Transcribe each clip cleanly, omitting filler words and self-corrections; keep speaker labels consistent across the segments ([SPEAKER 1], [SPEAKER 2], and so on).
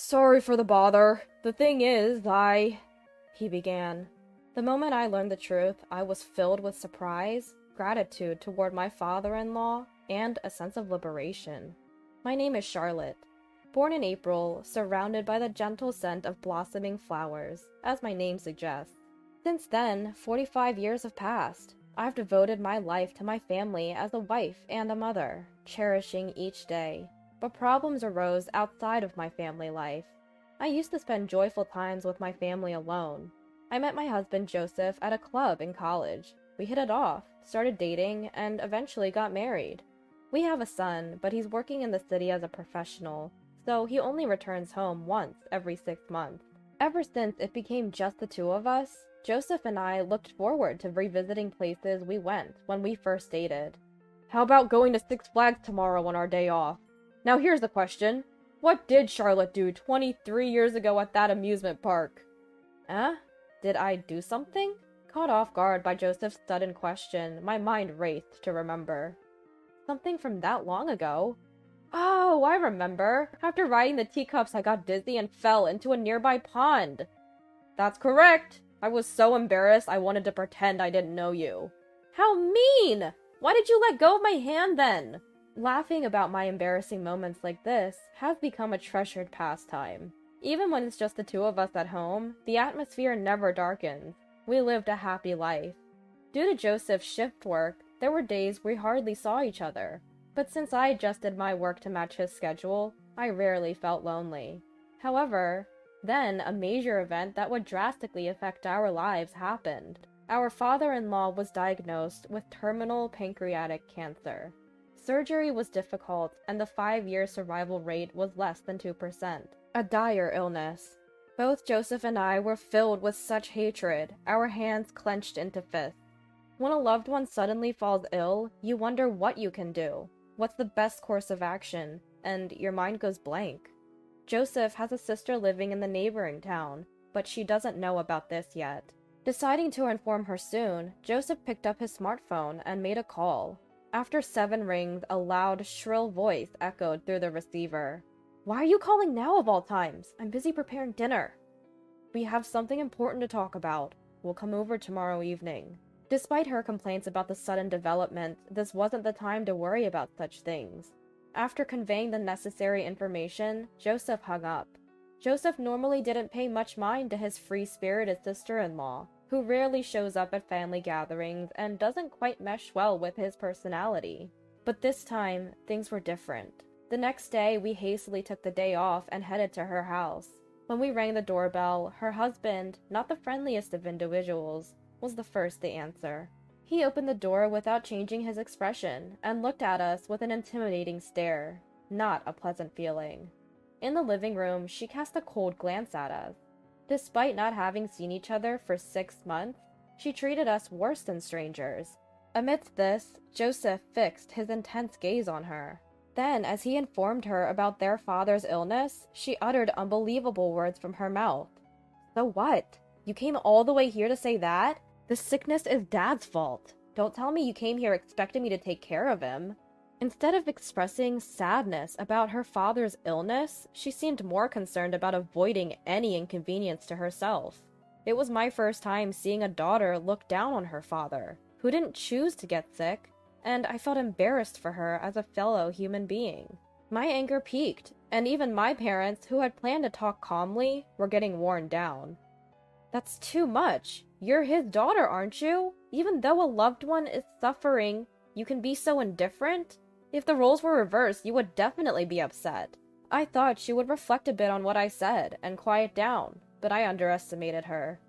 [SPEAKER 1] Sorry for the bother. The thing is, he began. The moment I learned the truth, I was filled with surprise, gratitude toward my father-in-law, and a sense of liberation. My name is Charlotte. Born in April, surrounded by the gentle scent of blossoming flowers, as my name suggests. Since then, 45 years have passed. I've devoted my life to my family as a wife and a mother, cherishing each day. But problems arose outside of my family life. I used to spend joyful times with my family alone. I met my husband Joseph at a club in college. We hit it off, started dating, and eventually got married. We have a son, but he's working in the city as a professional, so he only returns home once every 6 months. Ever since it became just the two of us, Joseph and I looked forward to revisiting places we went when we first dated. How about going to Six Flags tomorrow on our day off? Now here's the question. What did Charlotte do 23 years ago at that amusement park? Did I do something? Caught off guard by Joseph's sudden question, my mind raced to remember. Something from that long ago? Oh, I remember. After riding the teacups, I got dizzy and fell into a nearby pond. That's correct. I was so embarrassed I wanted to pretend I didn't know you. How mean! Why did you let go of my hand then? Laughing about my embarrassing moments like this has become a treasured pastime. Even when it's just the two of us at home, the atmosphere never darkens. We lived a happy life. Due to Joseph's shift work, there were days we hardly saw each other. But since I adjusted my work to match his schedule, I rarely felt lonely. However, then a major event that would drastically affect our lives happened. Our father-in-law was diagnosed with terminal pancreatic cancer. Surgery was difficult, and the 5-year survival rate was less than 2%. A dire illness. Both Joseph and I were filled with such hatred, our hands clenched into fists. When a loved one suddenly falls ill, you wonder what you can do. What's the best course of action? And your mind goes blank. Joseph has a sister living in the neighboring town, but she doesn't know about this yet. Deciding to inform her soon, Joseph picked up his smartphone and made a call. After 7 rings, a loud, shrill voice echoed through the receiver. Why are you calling now of all times? I'm busy preparing dinner. We have something important to talk about. We'll come over tomorrow evening. Despite her complaints about the sudden development, this wasn't the time to worry about such things. After conveying the necessary information, Joseph hung up. Joseph normally didn't pay much mind to his free-spirited sister-in-law, who rarely shows up at family gatherings and doesn't quite mesh well with his personality. But this time, things were different. The next day, we hastily took the day off and headed to her house. When we rang the doorbell, her husband, not the friendliest of individuals, was the first to answer. He opened the door without changing his expression and looked at us with an intimidating stare. Not a pleasant feeling. In the living room, she cast a cold glance at us. Despite not having seen each other for 6 months, she treated us worse than strangers. Amidst this, Joseph fixed his intense gaze on her. Then, as he informed her about their father's illness, she uttered unbelievable words from her mouth. So what? You came all the way here to say that? The sickness is Dad's fault. Don't tell me you came here expecting me to take care of him. Instead of expressing sadness about her father's illness, she seemed more concerned about avoiding any inconvenience to herself. It was my first time seeing a daughter look down on her father, who didn't choose to get sick, and I felt embarrassed for her as a fellow human being. My anger peaked, and even my parents, who had planned to talk calmly, were getting worn down. That's too much. You're his daughter, aren't you? Even though a loved one is suffering, you can be so indifferent? If the roles were reversed, you would definitely be upset. I thought she would reflect a bit on what I said and quiet down, but I underestimated her.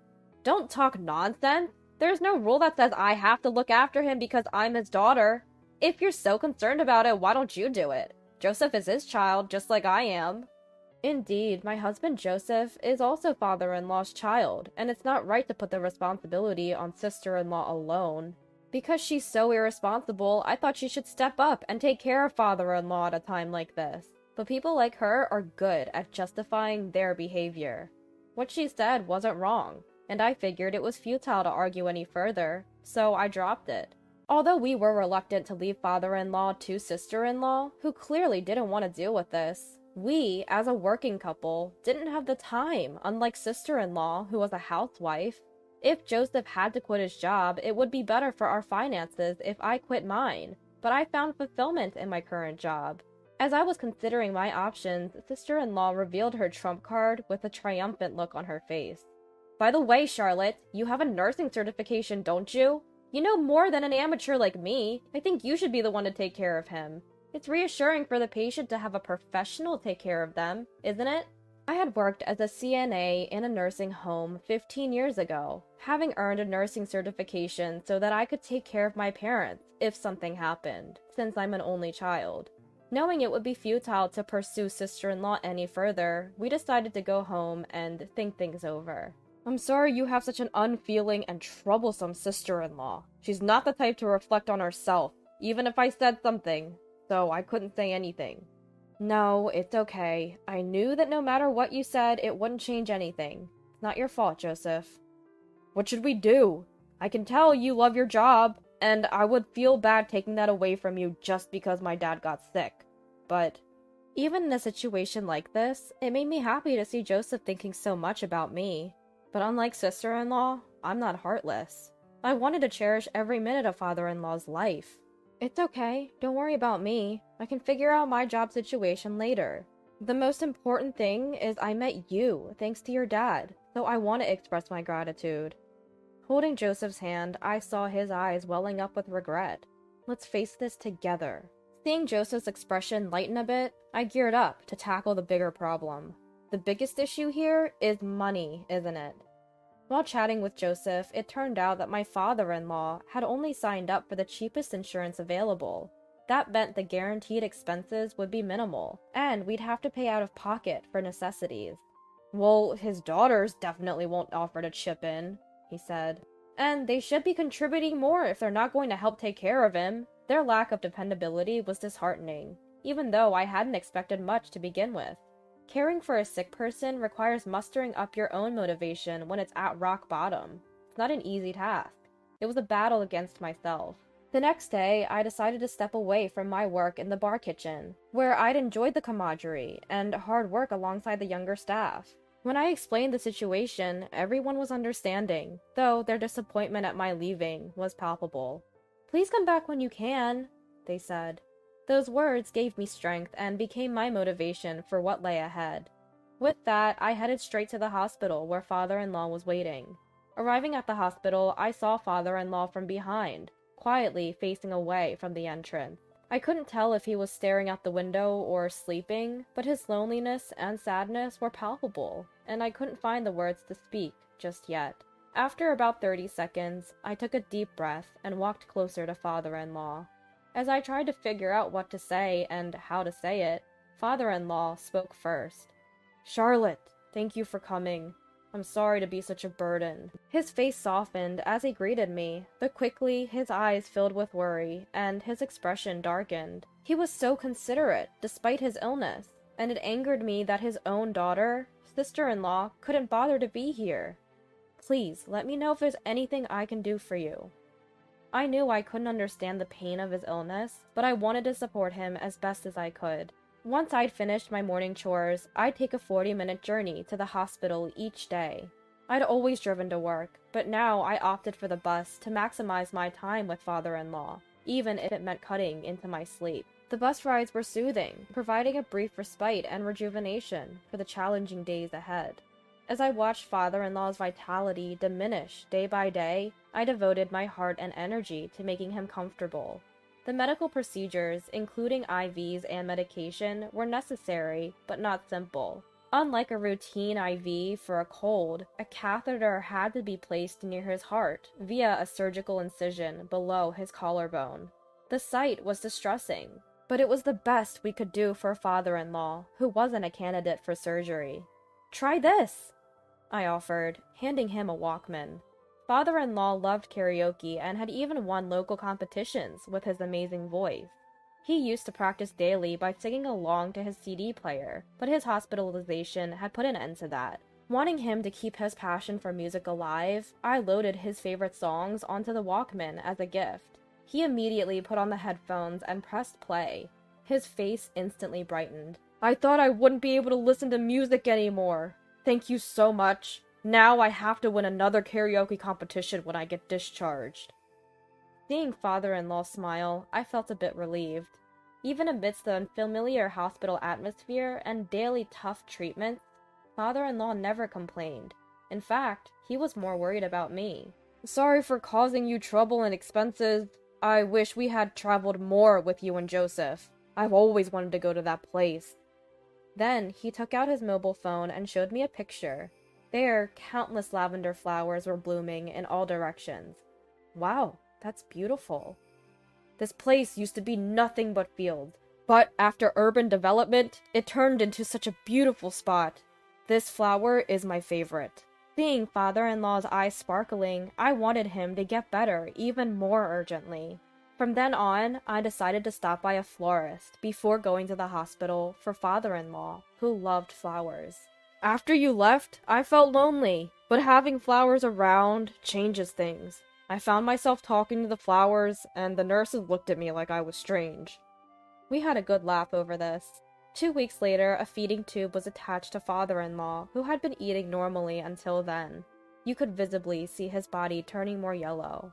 [SPEAKER 1] Don't talk nonsense! There's no rule that says I have to look after him because I'm his daughter. If you're so concerned about it, why don't you do it? Joseph is his child, just like I am. Indeed, my husband Joseph is also father-in-law's child, and it's not right to put the responsibility on sister-in-law alone. Because she's so irresponsible, I thought she should step up and take care of father-in-law at a time like this. But people like her are good at justifying their behavior. What she said wasn't wrong, and I figured it was futile to argue any further, so I dropped it. Although we were reluctant to leave father-in-law to sister-in-law, who clearly didn't want to deal with this, We, as a working couple, didn't have the time, unlike sister-in-law, who was a housewife. If Joseph had to quit his job, it would be better for our finances if I quit mine, but I found fulfillment in my current job. As I was considering my options, sister-in-law revealed her trump card with a triumphant look on her face. By the way, Charlotte, you have a nursing certification, don't you? You know more than an amateur like me. I think you should be the one to take care of him. It's reassuring for the patient to have a professional take care of them, isn't it? I had worked as a CNA in a nursing home 15 years ago, having earned a nursing certification so that I could take care of my parents if something happened, since I'm an only child. Knowing it would be futile to pursue sister-in-law any further, we decided to go home and think things over. I'm sorry you have such an unfeeling and troublesome sister-in-law. She's not the type to reflect on herself, even if I said something, so I couldn't say anything. No, it's okay. I knew that no matter what you said, it wouldn't change anything. It's not your fault, Joseph. What should we do? I can tell you love your job, and I would feel bad taking that away from you just because my dad got sick. But even in a situation like this, it made me happy to see Joseph thinking so much about me. But unlike sister-in-law, I'm not heartless. I wanted to cherish every minute of father-in-law's life. It's okay, don't worry about me. I can figure out my job situation later. The most important thing is I met you, thanks to your dad, so I want to express my gratitude. Holding Joseph's hand, I saw his eyes welling up with regret. Let's face this together. Seeing Joseph's expression lighten a bit, I geared up to tackle the bigger problem. The biggest issue here is money, isn't it? While chatting with Joseph, it turned out that my father-in-law had only signed up for the cheapest insurance available. That meant the guaranteed expenses would be minimal, and we'd have to pay out of pocket for necessities. Well, his daughters definitely won't offer to chip in, he said. And they should be contributing more if they're not going to help take care of him. Their lack of dependability was disheartening, even though I hadn't expected much to begin with. Caring for a sick person requires mustering up your own motivation when it's at rock bottom. It's not an easy task. It was a battle against myself. The next day, I decided to step away from my work in the bar kitchen, where I'd enjoyed the camaraderie and hard work alongside the younger staff. When I explained the situation, everyone was understanding, though their disappointment at my leaving was palpable. "Please come back when you can," they said. Those words gave me strength and became my motivation for what lay ahead. With that, I headed straight to the hospital where father-in-law was waiting. Arriving at the hospital, I saw father-in-law from behind, quietly facing away from the entrance. I couldn't tell if he was staring out the window or sleeping, but his loneliness and sadness were palpable, and I couldn't find the words to speak just yet. After about 30 seconds, I took a deep breath and walked closer to father-in-law. As I tried to figure out what to say and how to say it, father-in-law spoke first. "Charlotte, thank you for coming. I'm sorry to be such a burden." His face softened as he greeted me, but quickly his eyes filled with worry, and his expression darkened. He was so considerate, despite his illness, and it angered me that his own daughter, sister-in-law, couldn't bother to be here. "Please, let me know if there's anything I can do for you." I knew I couldn't understand the pain of his illness, but I wanted to support him as best as I could. Once I'd finished my morning chores, I'd take a 40-minute journey to the hospital each day. I'd always driven to work, but now I opted for the bus to maximize my time with father-in-law, even if it meant cutting into my sleep. The bus rides were soothing, providing a brief respite and rejuvenation for the challenging days ahead. As I watched father-in-law's vitality diminish day by day, I devoted my heart and energy to making him comfortable. The medical procedures, including IVs and medication, were necessary, but not simple. Unlike a routine IV for a cold, a catheter had to be placed near his heart via a surgical incision below his collarbone. The sight was distressing, but it was the best we could do for father-in-law, who wasn't a candidate for surgery. "Try this," I offered, handing him a Walkman. Father-in-law loved karaoke and had even won local competitions with his amazing voice. He used to practice daily by singing along to his CD player, but his hospitalization had put an end to that. Wanting him to keep his passion for music alive, I loaded his favorite songs onto the Walkman as a gift. He immediately put on the headphones and pressed play. His face instantly brightened. I thought I wouldn't be able to listen to music anymore. Thank you so much. Now I have to win another karaoke competition when I get discharged." Seeing father-in-law smile, I felt a bit relieved. Even amidst the unfamiliar hospital atmosphere and daily tough treatments, father-in-law never complained. In fact, he was more worried about me. "Sorry for causing you trouble and expenses. I wish we had traveled more with you and Joseph. I've always wanted to go to that place." Then he took out his mobile phone and showed me a picture. There, countless lavender flowers were blooming in all directions. Wow, that's beautiful. "This place used to be nothing but fields, but after urban development, it turned into such a beautiful spot. This flower is my favorite." Seeing father-in-law's eyes sparkling, I wanted him to get better even more urgently. From then on, I decided to stop by a florist before going to the hospital for father-in-law, who loved flowers. "After you left, I felt lonely, but having flowers around changes things. I found myself talking to the flowers, and the nurses looked at me like I was strange." We had a good laugh over this. 2 weeks later, a feeding tube was attached to father-in-law, who had been eating normally until then. You could visibly see his body turning more yellow.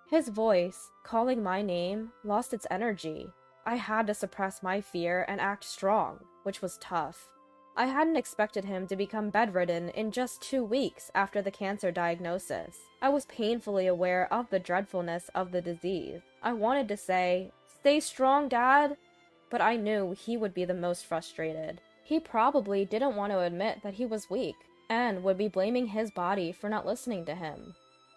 [SPEAKER 1] His voice, calling my name, lost its energy. I had to suppress my fear and act strong, which was tough. I hadn't expected him to become bedridden in just 2 weeks after the cancer diagnosis. I was painfully aware of the dreadfulness of the disease. I wanted to say, "Stay strong, Dad," but I knew he would be the most frustrated. He probably didn't want to admit that he was weak, and would be blaming his body for not listening to him.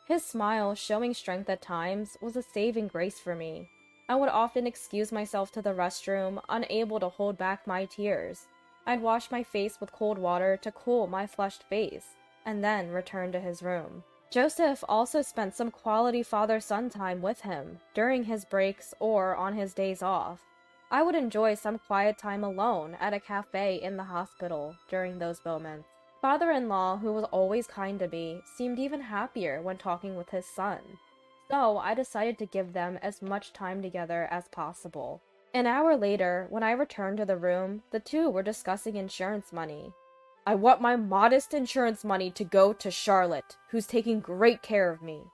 [SPEAKER 1] His smile, showing strength at times, was a saving grace for me. I would often excuse myself to the restroom, unable to hold back my tears. I'd wash my face with cold water to cool my flushed face, and then return to his room. Joseph also spent some quality father-son time with him, during his breaks or on his days off. I would enjoy some quiet time alone at a cafe in the hospital during those moments. Father-in-law, who was always kind to me, seemed even happier when talking with his son. So I decided to give them as much time together as possible. An hour later, when I returned to the room, the two were discussing insurance money. "I want my modest insurance money to go to Charlotte, who's taking great care of me,"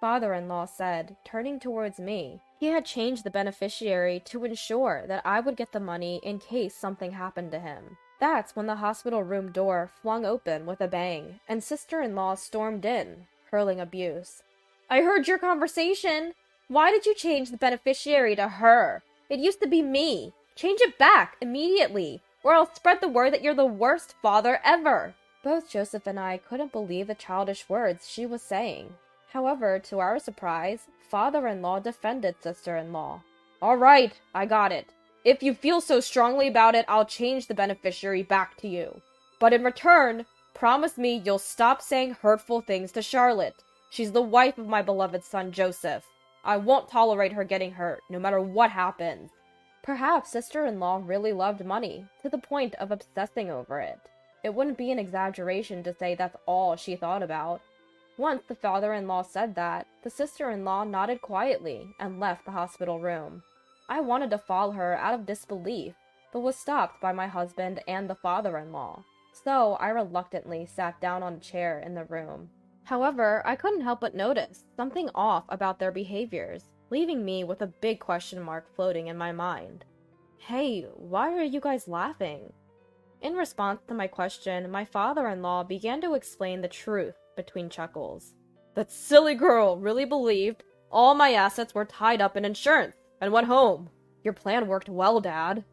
[SPEAKER 1] father-in-law said, turning towards me. He had changed the beneficiary to ensure that I would get the money in case something happened to him. That's when the hospital room door flung open with a bang, and sister-in-law stormed in, hurling abuse. "I heard your conversation. Why did you change the beneficiary to her? It used to be me. Change it back immediately, or I'll spread the word that you're the worst father ever." Both Joseph and I couldn't believe the childish words she was saying. However, to our surprise, father-in-law defended sister-in-law. "All right, I got it. If you feel so strongly about it, I'll change the beneficiary back to you. But in return, promise me you'll stop saying hurtful things to Charlotte. She's the wife of my beloved son, Joseph. I won't tolerate her getting hurt, no matter what happens." Perhaps sister-in-law really loved money, to the point of obsessing over it. It wouldn't be an exaggeration to say that's all she thought about. Once the father-in-law said that, the sister-in-law nodded quietly and left the hospital room. I wanted to follow her out of disbelief, but was stopped by my husband and the father-in-law. So I reluctantly sat down on a chair in the room. However, I couldn't help but notice something off about their behaviors, leaving me with a big question mark floating in my mind. "Hey, why are you guys laughing?" In response to my question, my father-in-law began to explain the truth between chuckles. "That silly girl really believed all my assets were tied up in insurance and went home. Your plan worked well, Dad."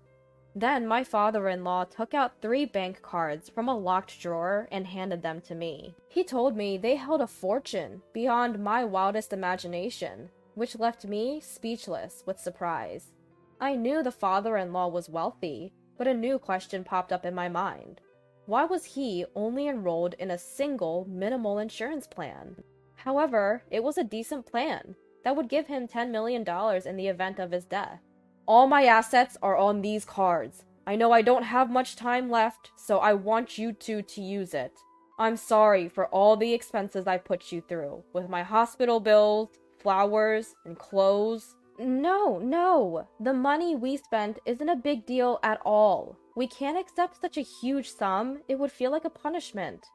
[SPEAKER 1] Then my father-in-law took out 3 bank cards from a locked drawer and handed them to me. He told me they held a fortune beyond my wildest imagination, which left me speechless with surprise. I knew the father-in-law was wealthy, but a new question popped up in my mind. Why was he only enrolled in a single minimal insurance plan? However, it was a decent plan that would give him $10 million in the event of his death. "All my assets are on these cards. I know I don't have much time left, so I want you two to use it. I'm sorry for all the expenses I put you through, with my hospital bills, flowers, and clothes." No, the money we spent isn't a big deal at all. We can't accept such a huge sum, it would feel like a punishment.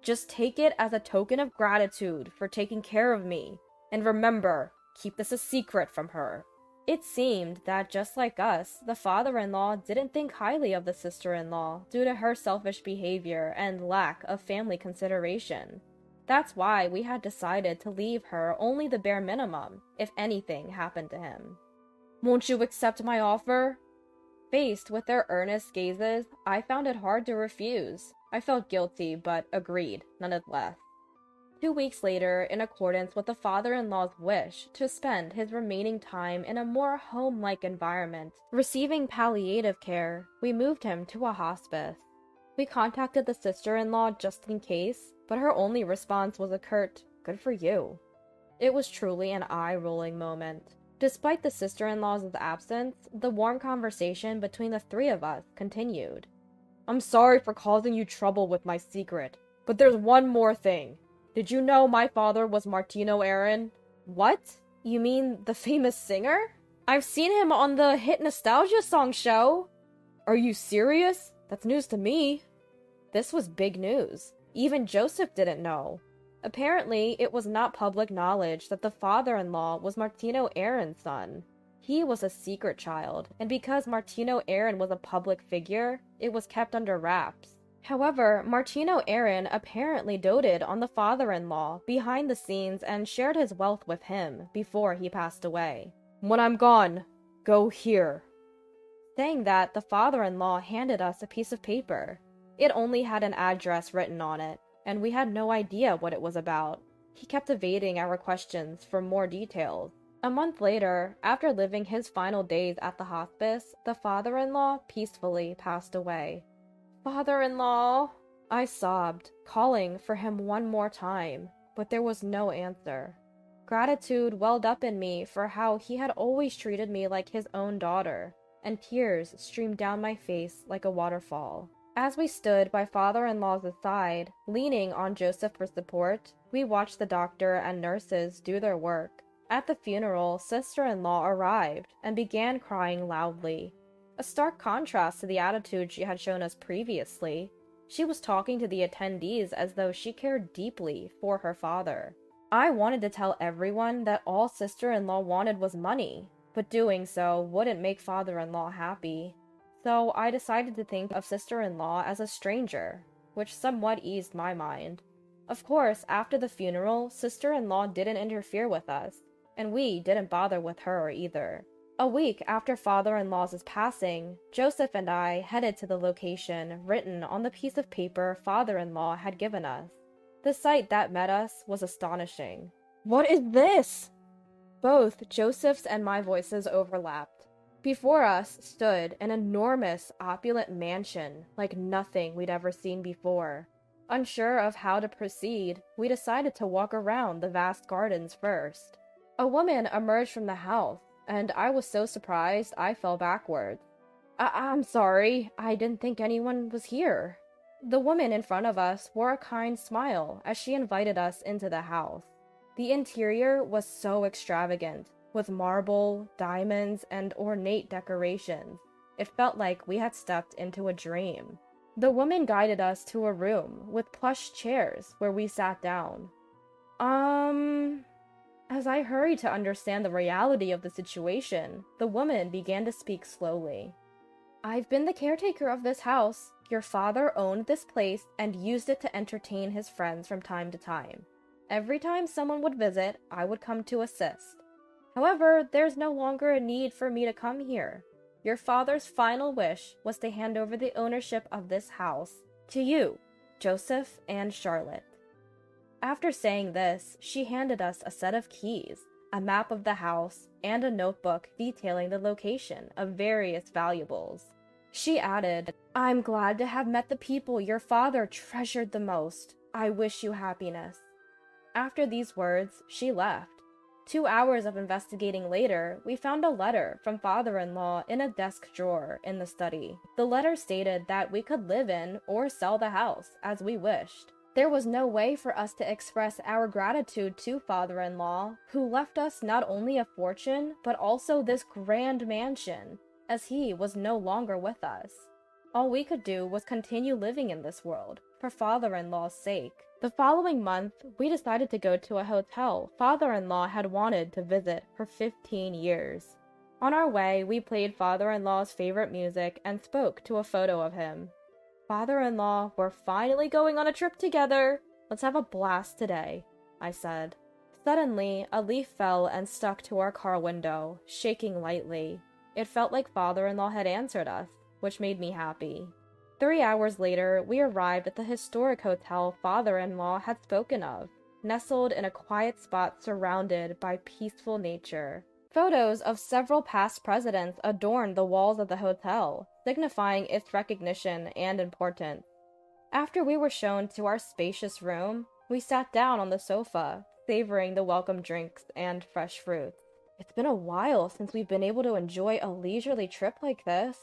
[SPEAKER 1] Just take it as a token of gratitude for taking care of me. And remember, keep this a secret from her. It seemed that just like us, the father-in-law didn't think highly of the sister-in-law due to her selfish behavior and lack of family consideration. That's why we had decided to leave her only the bare minimum if anything happened to him. Won't you accept my offer? Faced with their earnest gazes, I found it hard to refuse. I felt guilty, but agreed, nonetheless. 2 weeks later, in accordance with the father-in-law's wish to spend his remaining time in a more home-like environment, receiving palliative care, we moved him to a hospice. We contacted the sister-in-law just in case, but her only response was a curt, "Good for you." It was truly an eye-rolling moment. Despite the sister-in-law's absence, the warm conversation between the three of us continued. "I'm sorry for causing you trouble with my secret, but there's one more thing. Did you know my father was Martino Aaron?" "What? You mean the famous singer? I've seen him on the hit nostalgia song show." "Are you serious? That's news to me." This was big news. Even Joseph didn't know. Apparently, it was not public knowledge that the father-in-law was Martino Aaron's son. He was a secret child, and because Martino Aaron was a public figure, it was kept under wraps. However, Martino Aaron apparently doted on the father-in-law behind the scenes and shared his wealth with him before he passed away. "When I'm gone, go here." Saying that, the father-in-law handed us a piece of paper. It only had an address written on it, and we had no idea what it was about. He kept evading our questions for more details. A month later, after living his final days at the hospice, the father-in-law peacefully passed away. "Father-in-law," I sobbed, calling for him one more time, but there was no answer. Gratitude welled up in me for how he had always treated me like his own daughter, and tears streamed down my face like a waterfall. As we stood by father-in-law's side, leaning on Joseph for support, we watched the doctor and nurses do their work. At the funeral, sister-in-law arrived and began crying loudly. A stark contrast to the attitude she had shown us previously. She was talking to the attendees as though she cared deeply for her father. I wanted to tell everyone that all sister-in-law wanted was money, but doing so wouldn't make father-in-law happy. So I decided to think of sister-in-law as a stranger, which somewhat eased my mind. Of course, after the funeral, sister-in-law didn't interfere with us, and we didn't bother with her either. A week after father-in-law's passing, Joseph and I headed to the location written on the piece of paper father-in-law had given us. The sight that met us was astonishing. "What is this?" Both Joseph's and my voices overlapped. Before us stood an enormous, opulent mansion like nothing we'd ever seen before. Unsure of how to proceed, we decided to walk around the vast gardens first. A woman emerged from the house, and I was so surprised I fell backwards. I'm sorry, I didn't think anyone was here." The woman in front of us wore a kind smile as she invited us into the house. The interior was so extravagant, with marble, diamonds, and ornate decorations. It felt like we had stepped into a dream. The woman guided us to a room with plush chairs where we sat down. As I hurried to understand the reality of the situation, the woman began to speak slowly. "I've been the caretaker of this house. Your father owned this place and used it to entertain his friends from time to time. Every time someone would visit, I would come to assist. However, there's no longer a need for me to come here. Your father's final wish was to hand over the ownership of this house to you, Joseph and Charlotte." After saying this, she handed us a set of keys, a map of the house, and a notebook detailing the location of various valuables. She added, "I'm glad to have met the people your father treasured the most. I wish you happiness." After these words, she left. 2 hours of investigating later, we found a letter from father-in-law in a desk drawer in the study. The letter stated that we could live in or sell the house as we wished. There was no way for us to express our gratitude to father-in-law, who left us not only a fortune, but also this grand mansion, as he was no longer with us. All we could do was continue living in this world, for father-in-law's sake. The following month, we decided to go to a hotel father-in-law had wanted to visit for 15 years. On our way, we played father-in-law's favorite music and spoke to a photo of him. Father-in-law, we're finally going on a trip together. Let's have a blast today, I said. Suddenly, a leaf fell and stuck to our car window, shaking lightly. It felt like father-in-law had answered us, which made me happy. 3 hours later, we arrived at the historic hotel father-in-law had spoken of, nestled in a quiet spot surrounded by peaceful nature. Photos of several past presidents adorned the walls of the hotel, signifying its recognition and importance. After we were shown to our spacious room, we sat down on the sofa, savoring the welcome drinks and fresh fruits. It's been a while since we've been able to enjoy a leisurely trip like this.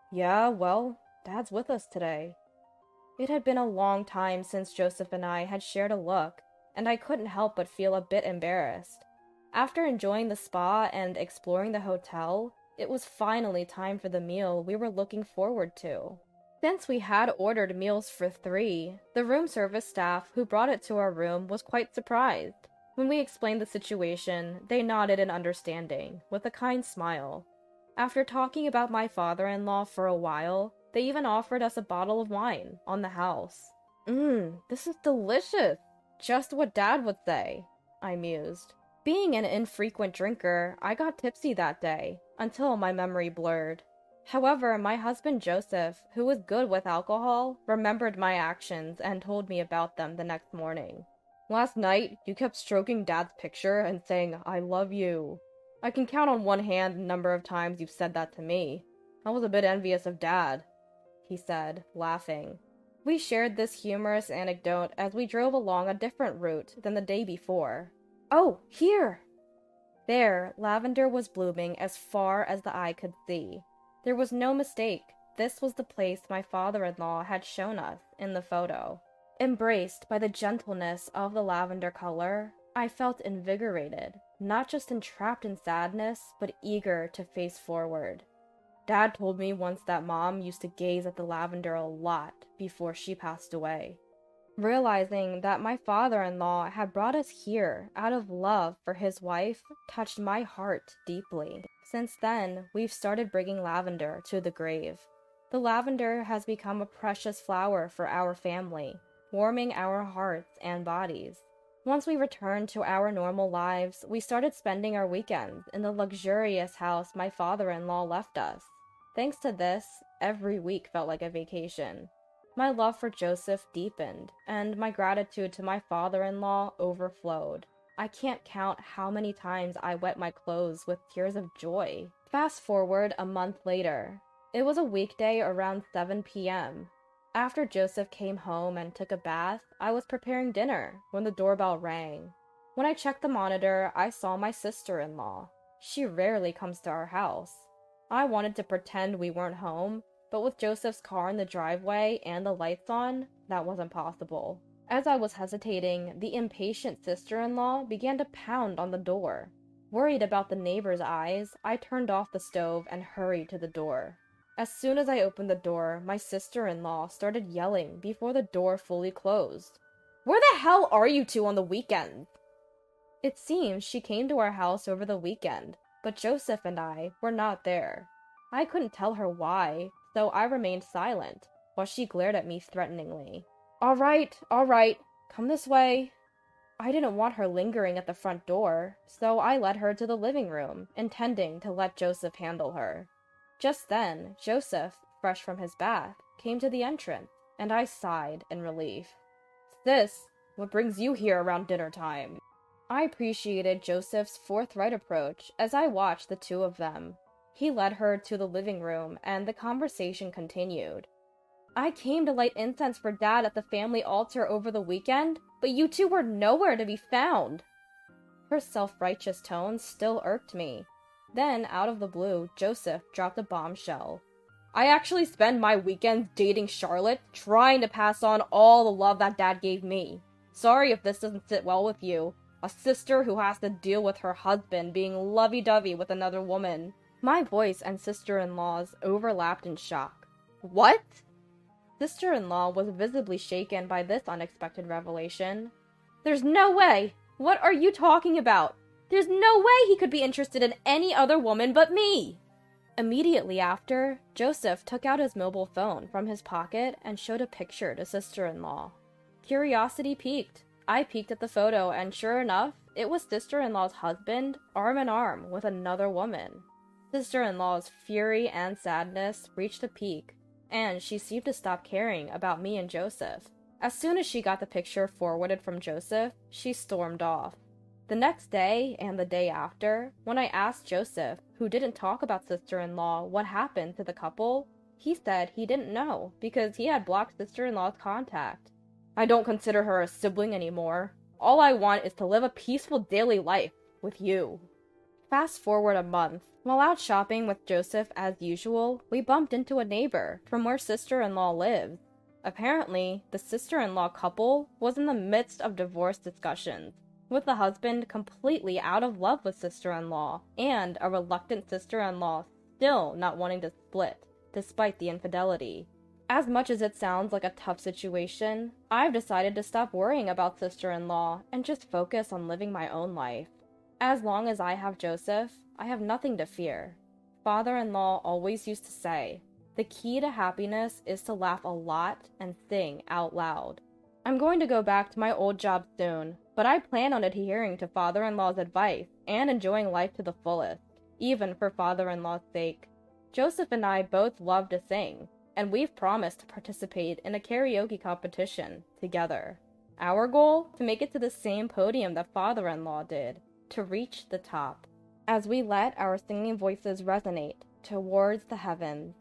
[SPEAKER 1] Yeah, well, Dad's with us today. It had been a long time since Joseph and I had shared a look, and I couldn't help but feel a bit embarrassed. After enjoying the spa and exploring the hotel, it was finally time for the meal we were looking forward to. Since we had ordered meals for 3, the room service staff who brought it to our room was quite surprised. When we explained the situation, they nodded in understanding, with a kind smile. After talking about my father-in-law for a while, they even offered us a bottle of wine on the house. This is delicious! Just what Dad would say, I mused. Being an infrequent drinker, I got tipsy that day, until my memory blurred. However, my husband Joseph, who was good with alcohol, remembered my actions and told me about them the next morning. Last night, you kept stroking Dad's picture and saying, "I love you." I can count on one hand the number of times you've said that to me. I was a bit envious of Dad, he said, laughing. We shared this humorous anecdote as we drove along a different route than the day before. Oh, here! There, lavender was blooming as far as the eye could see. There was no mistake. This was the place my father-in-law had shown us in the photo. Embraced by the gentleness of the lavender color, I felt invigorated, not just entrapped in sadness, but eager to face forward. Dad told me once that Mom used to gaze at the lavender a lot before she passed away. Realizing that my father-in-law had brought us here out of love for his wife touched my heart deeply. Since then, we've started bringing lavender to the grave. The lavender has become a precious flower for our family, warming our hearts and bodies. Once we returned to our normal lives, we started spending our weekends in the luxurious house my father-in-law left us. Thanks to this, every week felt like a vacation. My love for Joseph deepened, and my gratitude to my father-in-law overflowed. I can't count how many times I wet my clothes with tears of joy. Fast forward a month later. It was a weekday around 7 p.m. After Joseph came home and took a bath, I was preparing dinner when the doorbell rang. When I checked the monitor, I saw my sister-in-law. She rarely comes to our house. I wanted to pretend we weren't home, but with Joseph's car in the driveway and the lights on, that wasn't possible. As I was hesitating, the impatient sister-in-law began to pound on the door. Worried about the neighbor's eyes, I turned off the stove and hurried to the door. As soon as I opened the door, my sister-in-law started yelling before the door fully closed. "Where the hell are you two on the weekends?" It seems she came to our house over the weekend, but Joseph and I were not there. I couldn't tell her why, so I remained silent, while she glared at me threateningly. All right, come this way." I didn't want her lingering at the front door, so I led her to the living room, intending to let Joseph handle her. Just then, Joseph, fresh from his bath, came to the entrance, and I sighed in relief. "Sis, what brings you here around dinner time?" I appreciated Joseph's forthright approach as I watched the two of them. He led her to the living room, and the conversation continued. "I came to light incense for Dad at the family altar over the weekend, but you two were nowhere to be found." Her self-righteous tone still irked me. Then, out of the blue, Joseph dropped a bombshell. "I actually spend my weekends dating Charlotte, trying to pass on all the love that Dad gave me. Sorry if this doesn't sit well with you. A sister who has to deal with her husband being lovey-dovey with another woman." My voice and sister-in-law's overlapped in shock. What? Sister-in-law was visibly shaken by this unexpected revelation. There's no way! What are you talking about? There's no way he could be interested in any other woman but me! Immediately after, Joseph took out his mobile phone from his pocket and showed a picture to sister-in-law. Curiosity piqued. I peeked at the photo, and sure enough, it was sister-in-law's husband, arm in arm with another woman. Sister-in-law's fury and sadness reached a peak, and she seemed to stop caring about me and Joseph. As soon as she got the picture forwarded from Joseph, she stormed off. The next day and the day after, when I asked Joseph, who didn't talk about sister-in-law, what happened to the couple, he said he didn't know because he had blocked sister-in-law's contact. I don't consider her a sibling anymore. All I want is to live a peaceful daily life with you. Fast forward a month. While out shopping with Joseph as usual, we bumped into a neighbor from where sister-in-law lives. Apparently, the sister-in-law couple was in the midst of divorce discussions, with the husband completely out of love with sister-in-law, and a reluctant sister-in-law still not wanting to split, despite the infidelity. As much as it sounds like a tough situation, I've decided to stop worrying about sister-in-law and just focus on living my own life. As long as I have Joseph, I have nothing to fear. Father-in-law always used to say, the key to happiness is to laugh a lot and sing out loud. I'm going to go back to my old job soon, but I plan on adhering to father-in-law's advice and enjoying life to the fullest, even for father-in-law's sake. Joseph and I both love to sing, and we've promised to participate in a karaoke competition together. Our goal? To make it to the same podium that father-in-law did, to reach the top. As we let our singing voices resonate towards the heavens,